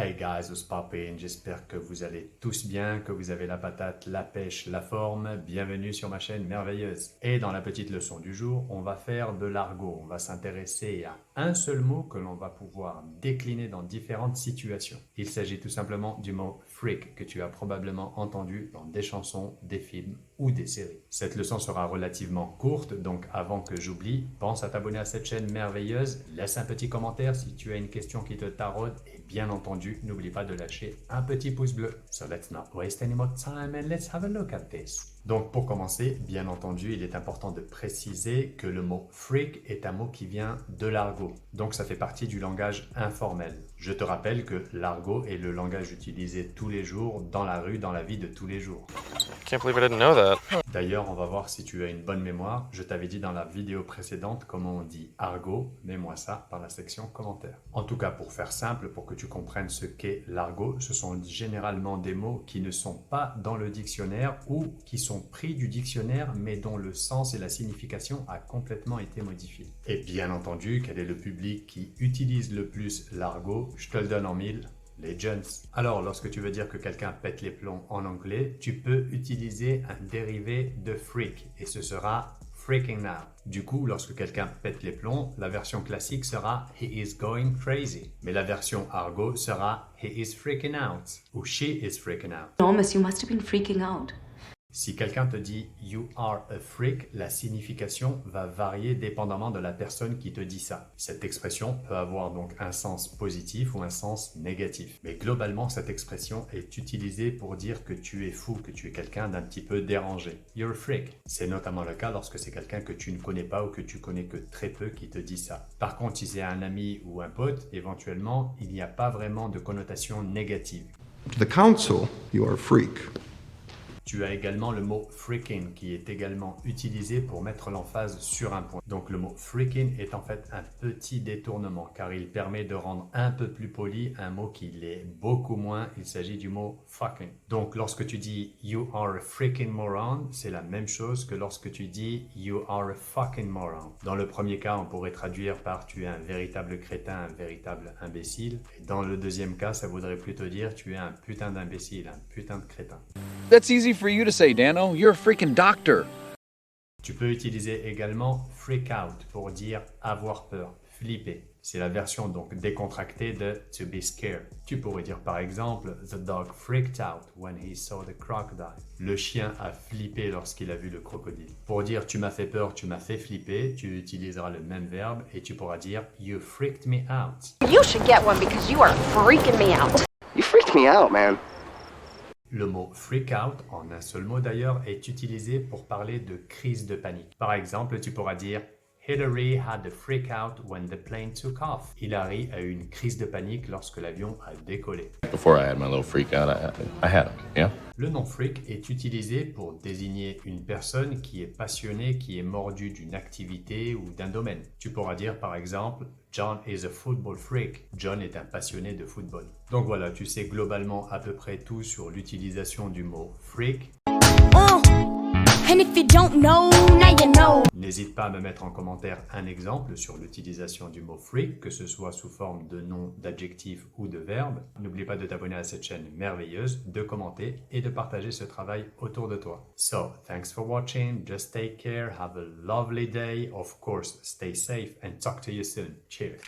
Hey guys, what's poppin'? J'espère que vous allez tous bien, que vous avez la patate, la pêche, la forme. Bienvenue sur ma chaîne merveilleuse. Et dans la petite leçon du jour, on va faire de l'argot. On va s'intéresser à un seul mot que l'on va pouvoir décliner dans différentes situations. Il s'agit tout simplement du mot freak que tu as probablement entendu dans des chansons, des films ou des séries. Cette leçon sera relativement courte, donc avant que j'oublie, pense à t'abonner à cette chaîne merveilleuse, laisse un petit commentaire si tu as une question qui te taraude et bien entendu, n'oublie pas de lâcher un petit pouce bleu. So let's not waste any more time and let's have a look at this. Donc pour commencer, bien entendu, il est important de préciser que le mot freak est un mot qui vient de l'argot. Donc ça fait partie du langage informel. Je te rappelle que l'argot est le langage utilisé tous les jours dans la rue, dans la vie de tous les jours. Can't believe I didn't know that. D'ailleurs, on va voir si tu as une bonne mémoire. Je t'avais dit dans la vidéo précédente comment on dit argot. Mets-moi ça dans la section commentaires. En tout cas, pour faire simple, pour que tu comprennes ce qu'est l'argot, ce sont généralement des mots qui ne sont pas dans le dictionnaire ou qui sont pris du dictionnaire mais dont le sens et la signification a complètement été modifiés. Et bien entendu, quel est le public qui utilise le plus l'argot? Je te le donne en mille. Les jeunes. Alors, lorsque tu veux dire que quelqu'un pète les plombs en anglais, tu peux utiliser un dérivé de freak et ce sera freaking out. Du coup, lorsque quelqu'un pète les plombs, la version classique sera he is going crazy. Mais la version argot sera he is freaking out ou she is freaking out. Thomas, you must have been freaking out. Si quelqu'un te dit « you are a freak », la signification va varier dépendamment de la personne qui te dit ça. Cette expression peut avoir donc un sens positif ou un sens négatif. Mais globalement, cette expression est utilisée pour dire que tu es fou, que tu es quelqu'un d'un petit peu dérangé. « You're a freak ». C'est notamment le cas lorsque c'est quelqu'un que tu ne connais pas ou que tu connais que très peu qui te dit ça. Par contre, si c'est un ami ou un pote, éventuellement, il n'y a pas vraiment de connotation négative. To the council, you are a freak. Tu as également le mot freaking qui est également utilisé pour mettre l'emphase sur un point. Donc le mot freaking est en fait un petit détournement car il permet de rendre un peu plus poli un mot qui l'est beaucoup moins. Il s'agit du mot fucking. Donc lorsque tu dis you are a freaking moron, c'est la même chose que lorsque tu dis you are a fucking moron. Dans le premier cas, on pourrait traduire par tu es un véritable crétin, un véritable imbécile. Et dans le deuxième cas, ça voudrait plutôt dire tu es un putain d'imbécile, un putain de crétin. That's easy for you to say, Dano. You're a freaking doctor. Tu peux utiliser également freak out pour dire avoir peur, flipper. C'est la version donc décontractée de to be scared. Tu pourrais dire par exemple the dog freaked out when he saw the crocodile. Le chien a flippé lorsqu'il a vu le crocodile. Pour dire tu m'as fait peur, tu m'as fait flipper, tu utiliseras le même verbe et tu pourras dire you freaked me out. You should get one because you are freaking me out. You freaked me out, man. Le mot freak out, en un seul mot d'ailleurs, est utilisé pour parler de crise de panique. Par exemple, tu pourras dire Hillary had a freak out when the plane took off. Hillary a eu une crise de panique lorsque l'avion a décollé. Before I had my little freak out, I had it, yeah? Le nom freak est utilisé pour désigner une personne qui est passionnée, qui est mordue d'une activité ou d'un domaine. Tu pourras dire par exemple John is a football freak. John est un passionné de football. Donc voilà, tu sais globalement à peu près tout sur l'utilisation du mot freak. And if you don't know, now you know. N'hésite pas à me mettre en commentaire un exemple sur l'utilisation du mot freak, que ce soit sous forme de nom, d'adjectif ou de verbe. N'oublie pas de t'abonner à cette chaîne merveilleuse, de commenter et de partager ce travail autour de toi. So, thanks for watching, just take care, have a lovely day, of course, stay safe and talk to you soon. Cheers!